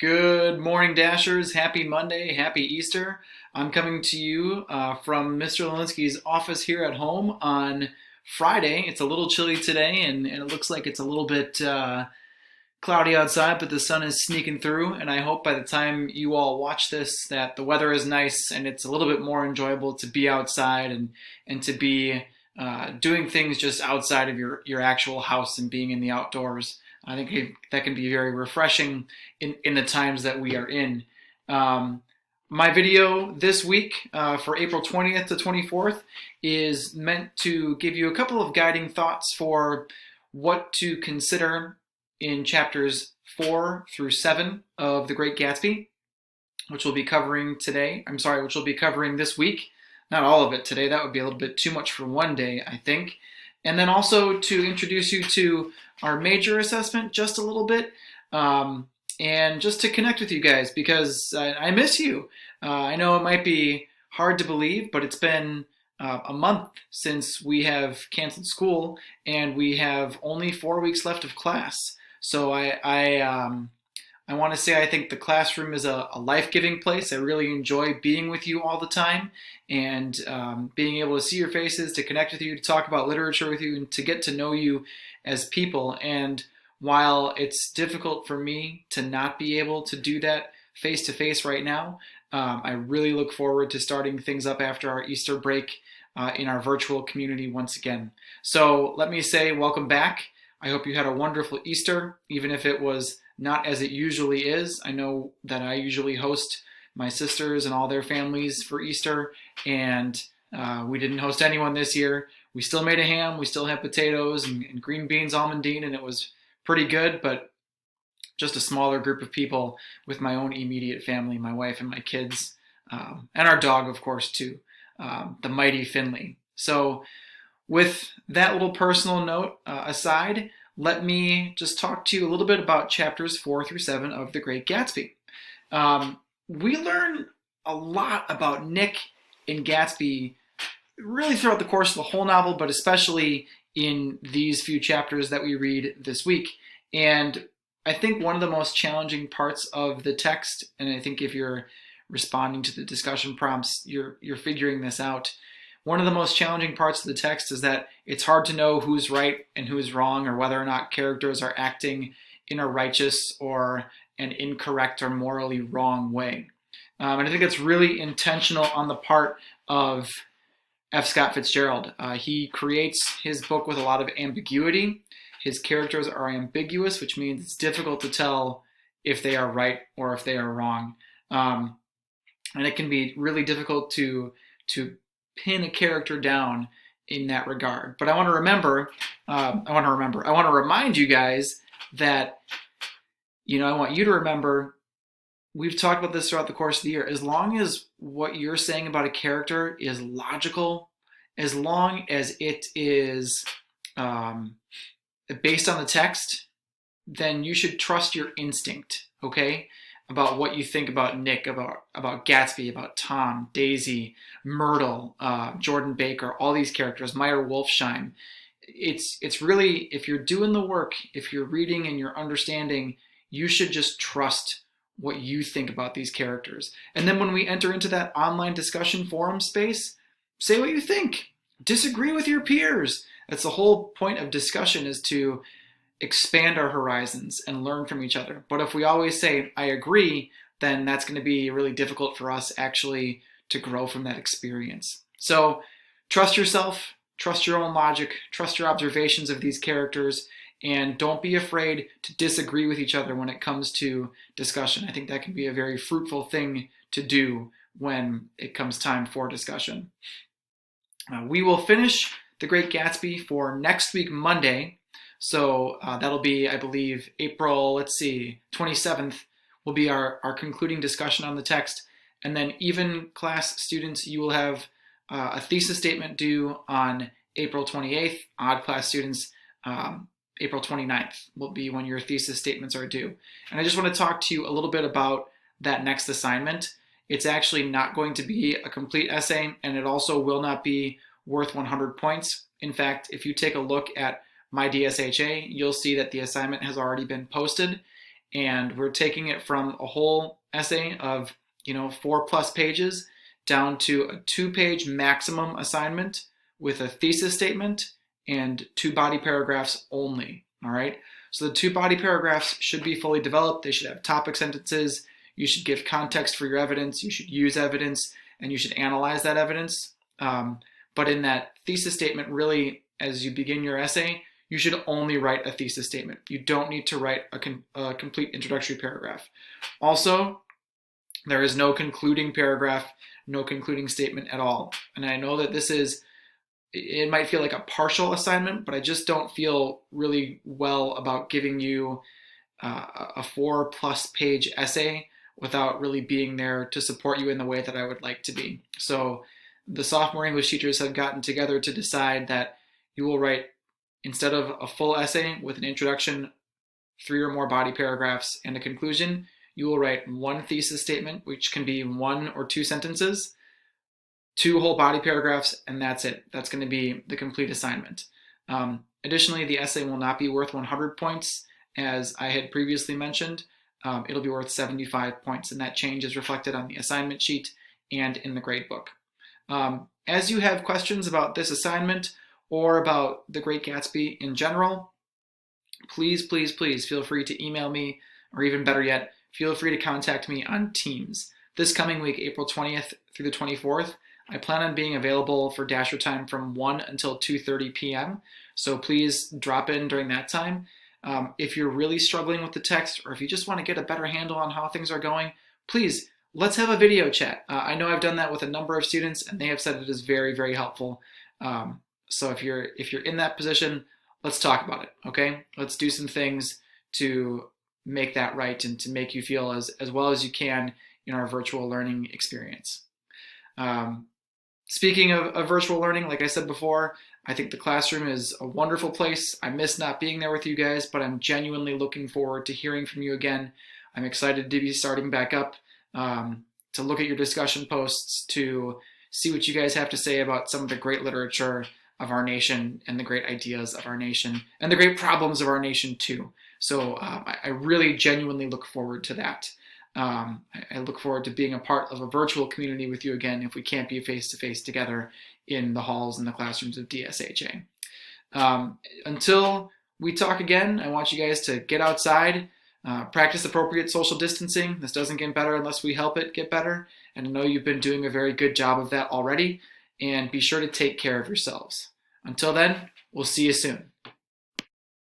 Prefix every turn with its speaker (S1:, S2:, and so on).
S1: Good morning, Dashers. Happy Monday. Happy Easter. I'm coming to you from Mr. Lelinski's office here at home on Friday. It's a little chilly today, and it looks like it's a little bit cloudy outside, but the sun is sneaking through. And I hope by the time you all watch this that the weather is nice and it's a little bit more enjoyable to be outside and to be doing things just outside of your actual house and being in the outdoors. I think that can be very refreshing in the times that we are in. My video this week for April 20th to 24th is meant to give you a couple of guiding thoughts for what to consider in chapters 4 through 7 of The Great Gatsby, which we'll be covering today. Which we'll be covering this week. Not all of it today. That would be a little bit too much for one day, I think. And then also to introduce you to our major assessment just a little bit, and just to connect with you guys because I miss you. I know it might be hard to believe, but it's been a month since we have canceled school and we have only 4 weeks left of class. So I want to say I think the classroom is a life-giving place. I really enjoy being with you all the time and being able to see your faces, to connect with you, to talk about literature with you, and to get to know you as people. And while it's difficult for me to not be able to do that face-to-face right now, I really look forward to starting things up after our Easter break in our virtual community once again. So let me say welcome back. I hope you had a wonderful Easter, even if it was not as it usually is. I know that I usually host my sisters and all their families for Easter, and we didn't host anyone this year. We still made a ham, we still had potatoes and green beans almondine, and it was pretty good, but just a smaller group of people with my own immediate family, my wife and my kids, and our dog, of course, too, the mighty Finley. So with that little personal note aside, let me just talk to you a little bit about chapters 4 through 7 of The Great Gatsby. We learn a lot about Nick and Gatsby really throughout the course of the whole novel, but especially in these few chapters that we read this week. And I think one of the most challenging parts of the text, and I think if you're responding to the discussion prompts, you're figuring this out. One of the most challenging parts of the text is that it's hard to know who's right and who's wrong, or whether or not characters are acting in a righteous or an incorrect or morally wrong way. And I think it's really intentional on the part of F. Scott Fitzgerald. He creates his book with a lot of ambiguity. His characters are ambiguous, which means it's difficult to tell if they are right or if they are wrong. And it can be really difficult to pin a character down in that regard. But I want to remind you guys that, I want you to remember, we've talked about this throughout the course of the year, as long as what you're saying about a character is logical, as long as it is based on the text, then you should trust your instinct, okay? About what you think about Nick, about Gatsby, about Tom, Daisy, Myrtle, Jordan Baker, all these characters, Meyer Wolfsheim. It's really, if you're doing the work, if you're reading and you're understanding, you should just trust what you think about these characters. And then when we enter into that online discussion forum space, say what you think. Disagree with your peers. That's the whole point of discussion, is to expand our horizons and learn from each other. But if we always say, I agree, then that's going to be really difficult for us actually to grow from that experience. So trust yourself, trust your own logic, trust your observations of these characters, and don't be afraid to disagree with each other when it comes to discussion. I think that can be a very fruitful thing to do when it comes time for discussion. We will finish The Great Gatsby for next week, Monday. So that'll be, I believe, April, 27th will be our concluding discussion on the text. And then even class students, you will have a thesis statement due on April 28th. Odd class students, April 29th will be when your thesis statements are due. And I just want to talk to you a little bit about that next assignment. It's actually not going to be a complete essay, and it also will not be worth 100 points. In fact, if you take a look at my DSHA, you'll see that the assignment has already been posted, and we're taking it from a whole essay of 4+ pages down to a 2-page maximum assignment with a thesis statement and 2 body paragraphs only. All right. So the 2 body paragraphs should be fully developed. They should have topic sentences. You should give context for your evidence. You should use evidence, and you should analyze that evidence. But in that thesis statement, really, as you begin your essay, you should only write a thesis statement. You don't need to write a complete introductory paragraph. Also, there is no concluding paragraph, no concluding statement at all. And I know that it might feel like a partial assignment, but I just don't feel really well about giving you a 4+ page essay without really being there to support you in the way that I would like to be. So the sophomore English teachers have gotten together to decide that you will write, instead of a full essay with an introduction, 3 or more body paragraphs, and a conclusion, you will write 1 thesis statement, which can be 1 or 2 sentences, 2 whole body paragraphs, and that's it. That's going to be the complete assignment. Additionally, the essay will not be worth 100 points, as I had previously mentioned. It'll be worth 75 points, and that change is reflected on the assignment sheet and in the gradebook. As you have questions about this assignment or about The Great Gatsby in general, please feel free to email me, or even better yet, feel free to contact me on Teams. This coming week, April 20th through the 24th, I plan on being available for Dasher time from 1 until 2:30 p.m. So please drop in during that time. If you're really struggling with the text, or if you just want to get a better handle on how things are going, please, let's have a video chat. I know I've done that with a number of students, and they have said it is very, very helpful. So if you're in that position, let's talk about it, okay? Let's do some things to make that right and to make you feel as well as you can in our virtual learning experience. Speaking of virtual learning, like I said before, I think the classroom is a wonderful place. I miss not being there with you guys, but I'm genuinely looking forward to hearing from you again. I'm excited to be starting back up, to look at your discussion posts, to see what you guys have to say about some of the great literature of our nation and the great ideas of our nation and the great problems of our nation too. So I really genuinely look forward to that. I look forward to being a part of a virtual community with you again if we can't be face-to-face together in the halls and the classrooms of DSHA. Until we talk again, I want you guys to get outside, practice appropriate social distancing. This doesn't get better unless we help it get better, and I know you've been doing a very good job of that already, and be sure to take care of yourselves. Until then, we'll see you soon.